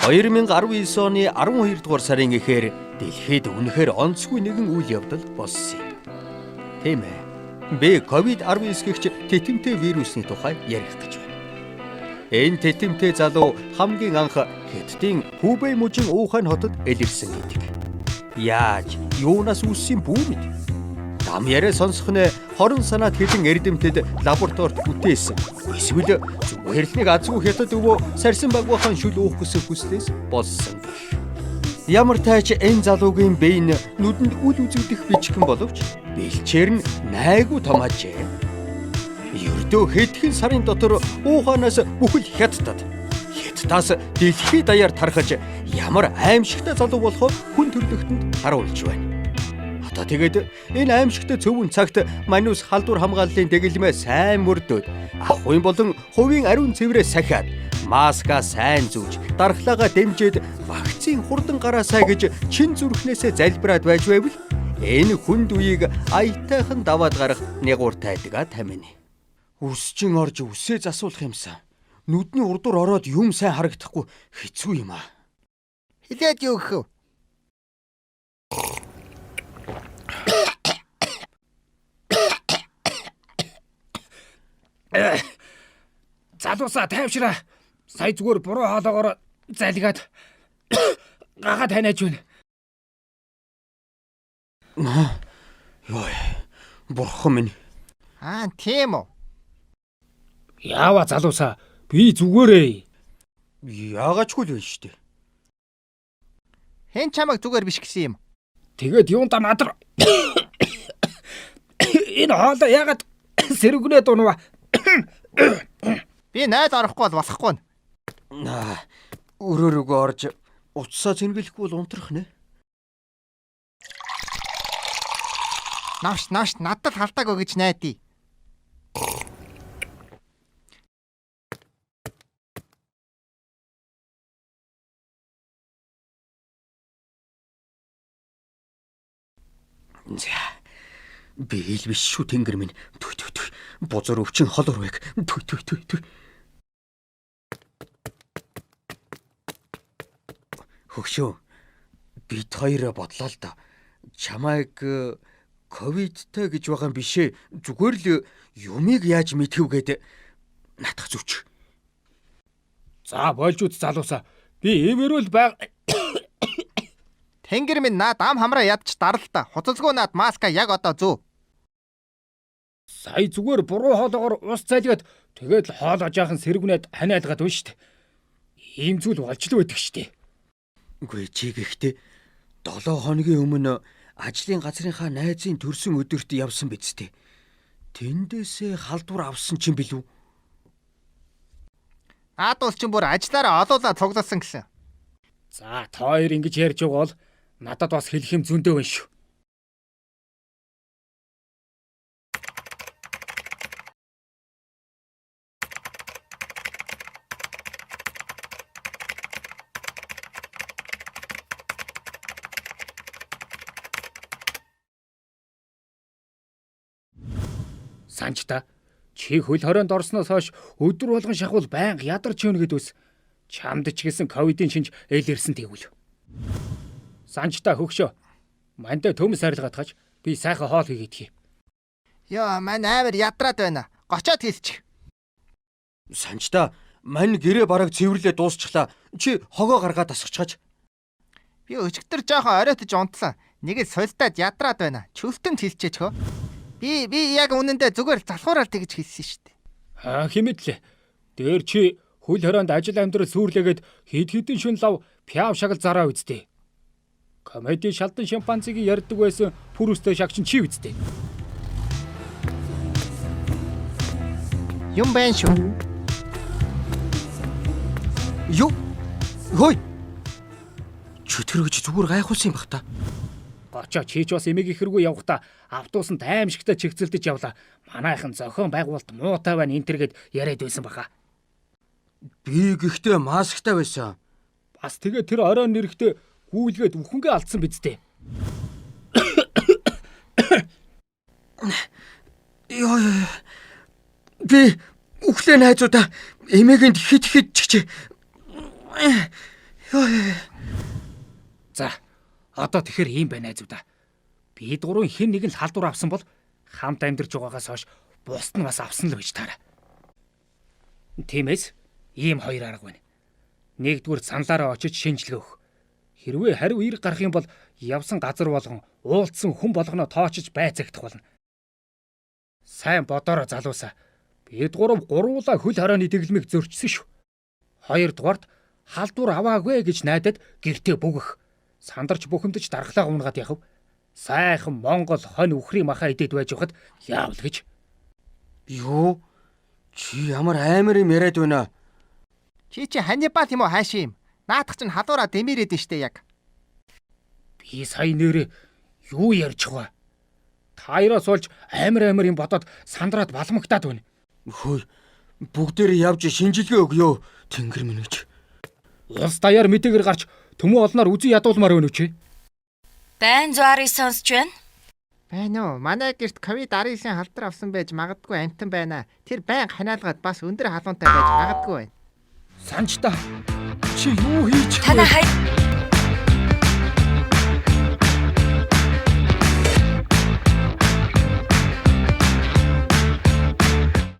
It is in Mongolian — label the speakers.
Speaker 1: 2019 оны 12 дугаар сарын эхээр дэлхийд үнэхээр онцгүй нэгэн үйл явдал болсон юм. Тийм ээ. Би COVID-19 гэгч тэтэмтэй вирусны тухай ярих гэж байна. Энэ тэтэмтэй залуу хамгийн анх Хятадын Хубэй мужийн Ухань хотод элэрсэн гэдэг. Яаж, юунаас үүссэн бүү мэд? Дам яриа сонсох нь хорон санаат хэлэн эрдэмтэд лабораторид бүтээсэн. Эсвэл зүгээр л нэг азгүй Хятад өвөө сарсан багвахан шүл уух гэсэн хүслээс болсон. Ямар тач энэ залуугийн бэйн нүдэнд үл үзэгдэх бичгэн боловч бэлчээр нь найгуу том ажээ. Ердөө хэдхэн сарын дотор Уханаас бүхэл Хятадаас дэлхий даяар тархаж ямар аимшигтай залуу болохоо хүн төрлөختөнд харуулж байна. Одоо тэгээд энэ аимшигтай цөвөн цагт Манус халдвар хамгааллын дэглэмээ сайн мөрдөөд ахуйн болон хувийн ариун цэврээ сахиад маска сайн зүүж дархлаагаа дэмжиж вакцин хурдан гараасай гэж чин зүрхнээсээ залбираад байж байвал энэ хүнд үеийг аятайхан даваад гарах нягууртай дага тамина. Үсчин орж үсээ засуулах юмсан. Нүдний урдуур ороод юм сайн харагдахгүй хэцүү юм аа.
Speaker 2: Хилээд юу гэх вэ?
Speaker 3: Залуусаа тайвшраа. Сая зүгээр буруу хоолоогоор залгаад гагаа таниаж байна.
Speaker 1: Йой. Бурхан минь.
Speaker 2: Тийм үү.
Speaker 3: Яава залуусаа би зүгээрээ.
Speaker 1: Яагаачгүй л байна шүү дээ.
Speaker 2: Хэн чамайг зүгээр биш гэсэн юм.
Speaker 3: Тэгээд юунда надар энэ хоолоо ягаад сэргүнээ дунва?
Speaker 2: Би найд орохгүй бол болохгүй.
Speaker 1: Өрөөрөөгөө орж уцсаа зингэлэхгүй бол унтрах нэ.
Speaker 2: Навш надад халдаагүй гэж найдаа.
Speaker 1: Би ил биш шүү тэнгэр минь. Түй. Бузар өвчин холор байг. Түй. Хөгшөө. Бид хоёр бодлоо л да. Чамайг ковидтай гэж байгаа юм бишээ. Зүгээр л юмыг яаж мэдхүүгээд натах зүч.
Speaker 3: За болж үз залуусаа. Би эмэрүүл баг.
Speaker 2: Тэнгэр минь наад ам хамраа ядч дарал та. Хуцалгүй наад маска яг одоо зөө.
Speaker 3: Сая зүгээр буруу хоолоогоор ус залгаад тэгээд л хоолоо жаахан сэргүнээд ханиалгаад байна штэ. Ийм зүйл болж л байдаг штэ.
Speaker 1: Үгүй чи гэхдээ 7 хоногийн өмнө ажлын газрынхаа найзын төрсөн өдөрт явсан биз дээ. Тэндээсээ халдвар авсан чинь билүү?
Speaker 2: Аадуус чинь бүр ажиллаараа олуулаад цугласан гэсэн.
Speaker 3: За та хоёр ингэж ярьж байгаа бол надад бас хэлэх юм зөндөө байна шүү. Санчта чи хөл хорионд орсноос хойш өдөр болгон шахвал байнга ядарч ийнэ гэдөөс чамд ч гэсэн ковидын шинж элэрсэн тэгвэл. Санчта хөгшөө. Мандаа төмс арилгаатгаж би сайхан хоол хийгээдгий.
Speaker 2: Яа, мань амар ядраад байна. Гочоод хэлчих.
Speaker 1: Санчта мань гэрээ бараг цэвэрлээ дуусчлаа. Чи хогоо гаргаад тасчихаач.
Speaker 2: Би өчигдөр жоохон оройтож унтсан. Нэгэд сулдаад ядраад байна. Чөлтөнд хэлчихээч хөө. Би яг үнэндээ зүгээр залхуураар тэгж хэлсэн шүү дээ.
Speaker 3: Хэмэдлээ. Дээр чи хөл хорионд ажил амьдрал сүрлээгээд хид шүн лав пяв шагал зараа үздэй. Комеди шалтан шимпанзигийн ярьдаг байсан пүрүстэй шагчин чи үздэй.
Speaker 2: Юм байна шүү.
Speaker 1: Юу? Хөөе. Чөтгөрөж зүгээр гайхуулсан юм бах та.
Speaker 3: Гочоо чи ч бас эмийг ихэргүй явахдаа автобусанд аимшигтай чигцэлдэж явлаа. Манайхан зохион байгуулалт муутай байна энтергээд яриад байсан баха.
Speaker 1: Би гэхдээ масктай байсан.
Speaker 3: Бас тэгээ тэр оройн нэрхтээ гүйлгээд үхэнгээ алдсан биз дээ.
Speaker 1: Ёо. Би үхлээ найзуудаа эмээгэнд хит чигчээ.
Speaker 3: За, одоо тэгэхээр ийм байна найзуудаа. Би дурын хэн нэг нь халдвар авсан бол хамт амьдарч байгаагаас хойш бусд нь бас авсан л гэж таараа. Тиймээс ийм хоёр арга байна. Нэгдүгээр саналаараа очиж шинжилгээ өгөх. Хэрвээ хариу эерэг гарах юм бол явсан газар болгон уулзсан хүн болгоноо тоочж байцаагдах болно. Сайн бодороо залуусаа. Бид гуруула хөл хорооны дэглэмийг зөрчсөн шүү. Хоёрдугаард халдвар аваагүй гэж найдаад гэртээ бүгэх. Сандарч бухимдаж дархлаа унгаад яхав. Сайхан Монгол хонь үхрийн махаа идээд байж хахад яавал гэж.
Speaker 1: Юу? Чи ямар амар юм яриад байна?
Speaker 2: Чи Ханнибал юм уу хаашаа юм? Наадах чинь халуураа дэмэрээд штэ яг.
Speaker 3: Би сая нэрээ юу ярьж байгаа? Таяраас олж амар юм бодоод сандраад балмагтаад байна.
Speaker 1: Хөөе. Бүгдээрээ явж шинжилгээ өгөө. Тэнгэр минь гэж.
Speaker 3: Улс даяар мэдээгээр гарч төмөө олноор үзий ядуулмаар байна үчи.
Speaker 4: Байн зуарыг сонсч байна.
Speaker 2: Байна уу? Манай гэрт COVID-19 халдвар авсан байж магадгүй амтан байна. Тэр байн ханаалгаад бас өндөр халуунтай байж магадгүй байна.
Speaker 3: Санжта. Чи юу хийж
Speaker 4: Танаа хай